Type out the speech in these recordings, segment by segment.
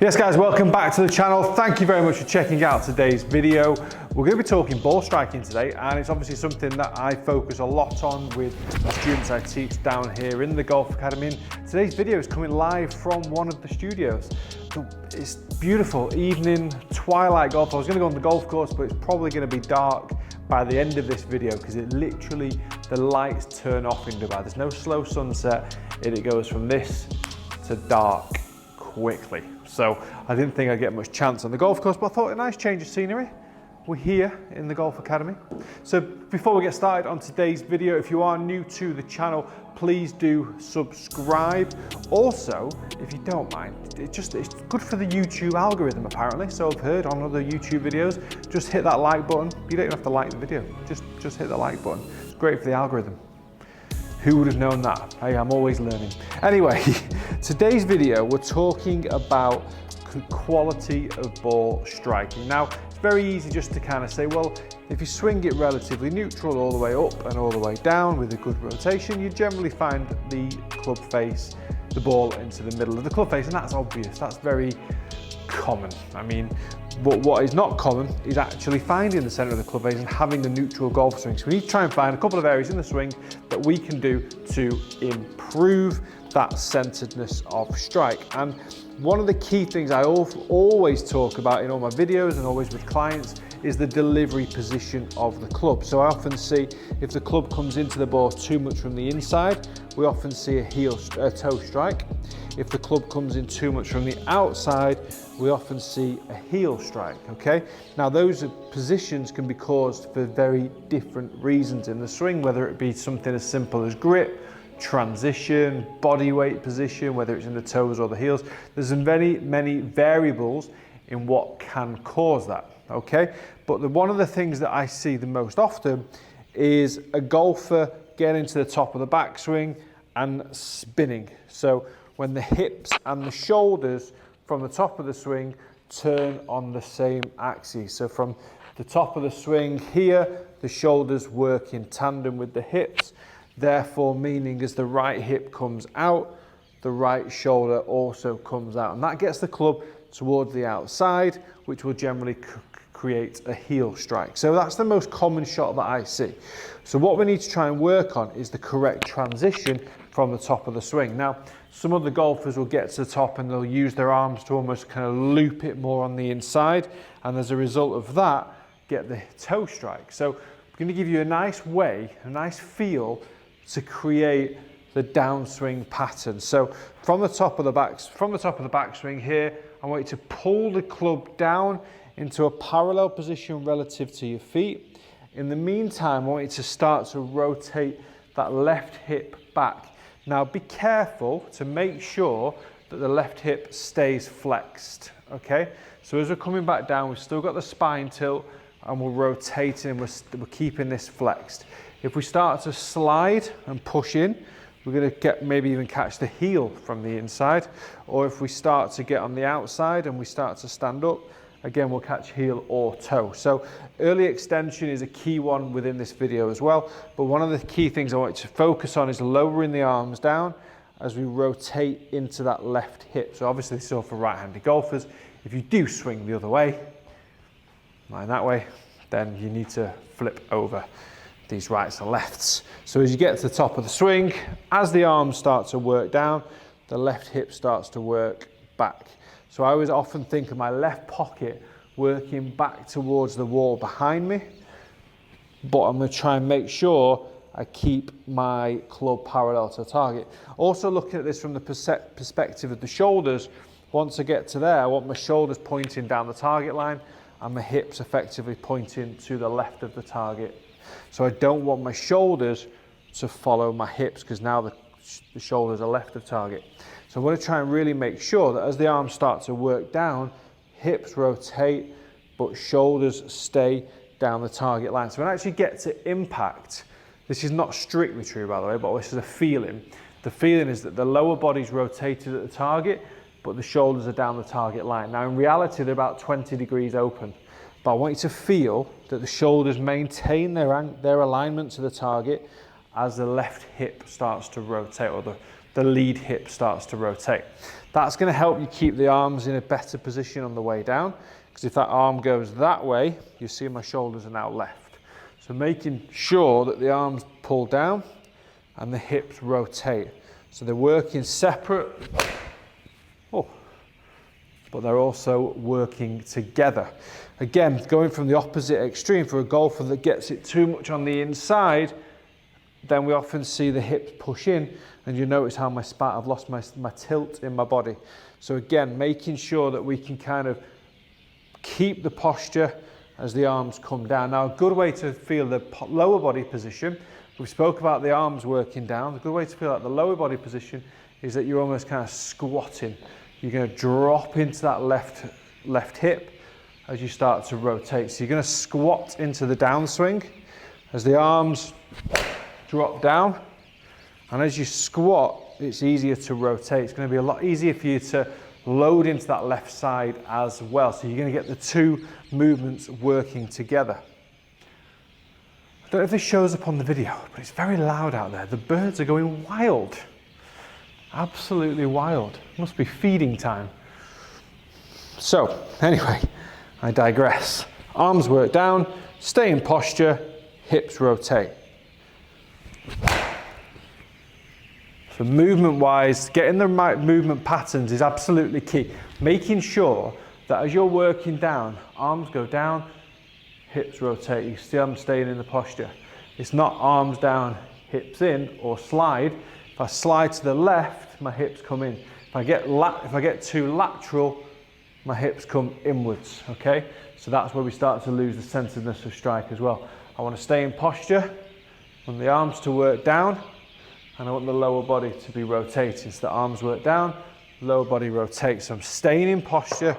Yes guys, welcome back to the channel. Thank you very much for checking out today's video. We're going to be talking ball striking today, and it's obviously something that I focus a lot on with the students I teach down here in the Golf Academy. And today's video is coming live from one of the studios. It's beautiful evening, twilight golf. I was going to go on the golf course, but it's probably going to be dark by the end of this video because it literally, the lights turn off in Dubai. There's no slow sunset, and it goes from this to dark quickly. So I didn't think I'd get much chance on the golf course, but I thought a nice change of scenery. We're here in the Golf Academy. So before we get started on today's video, if you are new to the channel, please do subscribe. Also, if you don't mind, it's good for the YouTube algorithm apparently. So I've heard on other YouTube videos, just hit that like button. You don't even have to like the video, just hit the like button. It's great for the algorithm. Who would have known that? Hey, I'm always learning. Anyway, today's video, we're talking about quality of ball striking. Now, it's very easy just to kind of say, well, if you swing it relatively neutral all the way up and all the way down with a good rotation, you generally find the club face, the ball into the middle of the club face, and that's obvious. That's very common. I mean, but what is not common is actually finding the center of the club face and having a neutral golf swing. So we need to try and find a couple of areas in the swing that we can do to improve that centeredness of strike. And one of the key things I always talk about in all my videos and always with clients is the delivery position of the club. So I often see if the club comes into the ball too much from the inside, we often see a toe strike. If the club comes in too much from the outside, we often see a heel strike, okay? Now those positions can be caused for very different reasons in the swing, whether it be something as simple as grip, transition, body weight position, whether it's in the toes or the heels. There's many variables in what can cause that, okay? But one of the things that I see the most often is a golfer getting to the top of the backswing and spinning. So when the hips and the shoulders from the top of the swing turn on the same axis. So from the top of the swing here, the shoulders work in tandem with the hips, therefore meaning as the right hip comes out, the right shoulder also comes out. And that gets the club towards the outside, which will generally create a heel strike. So that's the most common shot that I see. So what we need to try and work on is the correct transition from the top of the swing. Now, some of the golfers will get to the top and they'll use their arms to almost kind of loop it more on the inside, and as a result of that, get the toe strike. So I'm going to give you a nice way, a nice feel to create the downswing pattern. So from the top of the backswing here, I want you to pull the club down into a parallel position relative to your feet. In the meantime, I want you to start to rotate that left hip back. Now be careful to make sure that the left hip stays flexed, okay? So as we're coming back down, we've still got the spine tilt and we're rotating and we're keeping this flexed. If we start to slide and push in, we're going to maybe even catch the heel from the inside. Or if we start to get on the outside and we start to stand up, again, we'll catch heel or toe. So early extension is a key one within this video as well. But one of the key things I want you to focus on is lowering the arms down as we rotate into that left hip. So obviously this is all for right-handed golfers. If you do swing the other way, like that way, then you need to flip over these rights and lefts. So as you get to the top of the swing, as the arms start to work down, the left hip starts to work back. So I always often think of my left pocket working back towards the wall behind me, but I'm going to try and make sure I keep my club parallel to the target. Also looking at this from the perspective of the shoulders, once I get to there, I want my shoulders pointing down the target line and my hips effectively pointing to the left of the target. So I don't want my shoulders to follow my hips because now the shoulders are left of target. So I want to try and really make sure that as the arms start to work down, hips rotate, but shoulders stay down the target line. So when I actually get to impact, this is not strictly true by the way, but this is a feeling. The feeling is that the lower body's rotated at the target, but the shoulders are down the target line. Now in reality, they're about 20 degrees open, but I want you to feel that the shoulders maintain their alignment to the target as the left hip starts to rotate, or the lead hip starts to rotate. That's going to help you keep the arms in a better position on the way down, because if that arm goes that way, you see my shoulders are now left. So making sure that the arms pull down and the hips rotate. So they're working separate, but they're also working together. Again, going from the opposite extreme for a golfer that gets it too much on the inside, then we often see the hips push in, and you notice how I've lost my tilt in my body. So again, making sure that we can kind of keep the posture as the arms come down. Now, a good way to feel the lower body position, we spoke about the arms working down. A good way to feel like the lower body position is that you're almost kind of squatting. You're going to drop into that left hip as you start to rotate. So you're going to squat into the downswing as the arms drop down, and as you squat, it's easier to rotate. It's going to be a lot easier for you to load into that left side as well. So you're going to get the two movements working together. I don't know if this shows up on the video, but it's very loud out there. The birds are going wild. Absolutely wild. Must be feeding time. So, anyway, I digress. Arms work down, stay in posture, hips rotate. So movement-wise, getting the right movement patterns is absolutely key. Making sure that as you're working down, arms go down, hips rotate. You see I'm staying in the posture. It's not arms down, hips in, or slide. If I slide to the left, my hips come in. If I get too lateral, my hips come inwards, okay? So that's where we start to lose the centeredness of strike as well. I want to stay in posture, I want the arms to work down, and I want the lower body to be rotating. So the arms work down, lower body rotates. So I'm staying in posture.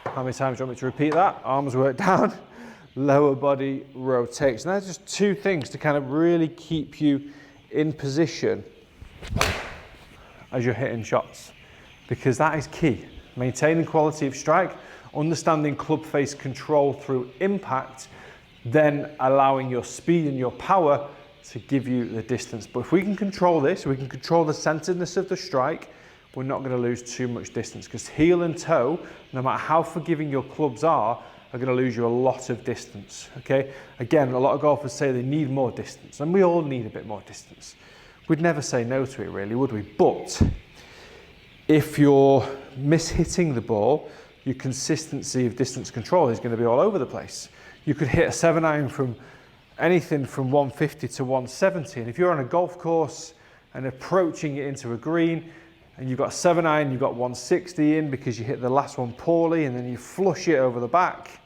How many times do you want me to repeat that? Arms work down, lower body rotates. And that's just two things to kind of really keep you in position as you're hitting shots, because that is key. Maintaining quality of strike, understanding club face control through impact, then allowing your speed and your power to give you the distance. But if we can control this, we can control the centeredness of the strike, we're not going to lose too much distance, because heel and toe, no matter how forgiving your clubs are going to lose you a lot of distance, okay? Again, a lot of golfers say they need more distance, and we all need a bit more distance. We'd never say no to it really, would we? But if you're mishitting the ball, your consistency of distance control is going to be all over the place. You could hit a 7-iron from anything from 150 to 170, and if you're on a golf course and approaching it into a green and you've got a 7-iron, you've got 160 in because you hit the last one poorly and then you flush it over the back,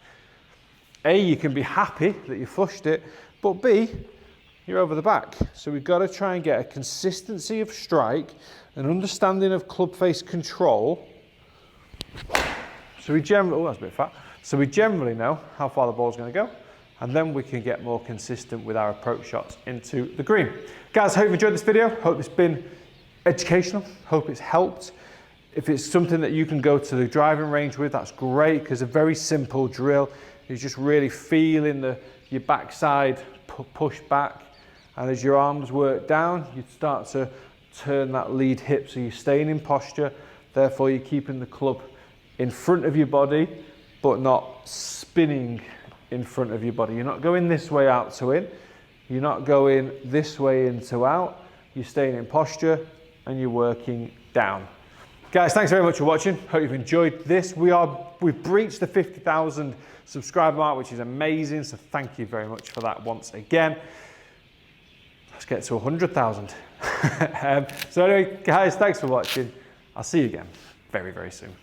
A, you can be happy that you flushed it, but B, you're over the back. So we've got to try and get a consistency of strike, an understanding of club face control. So we generally, that's a bit fat. So we generally know how far the ball's going to go, and then we can get more consistent with our approach shots into the green. Guys, hope you've enjoyed this video. Hope it's been educational. Hope it's helped. If it's something that you can go to the driving range with, that's great, because a very simple drill is just really feeling your backside push back, and as your arms work down, you start to turn that lead hip, so you're staying in posture, therefore you're keeping the club in front of your body, but not spinning in front of your body. You're not going this way out to in, you're not going this way in to out, you're staying in posture and you're working down. Guys, thanks very much for watching. Hope you've enjoyed this. We've breached the 50,000 subscriber mark, which is amazing, so thank you very much for that once again. Let's get to 100,000. So anyway, guys, thanks for watching. I'll see you again very, very soon.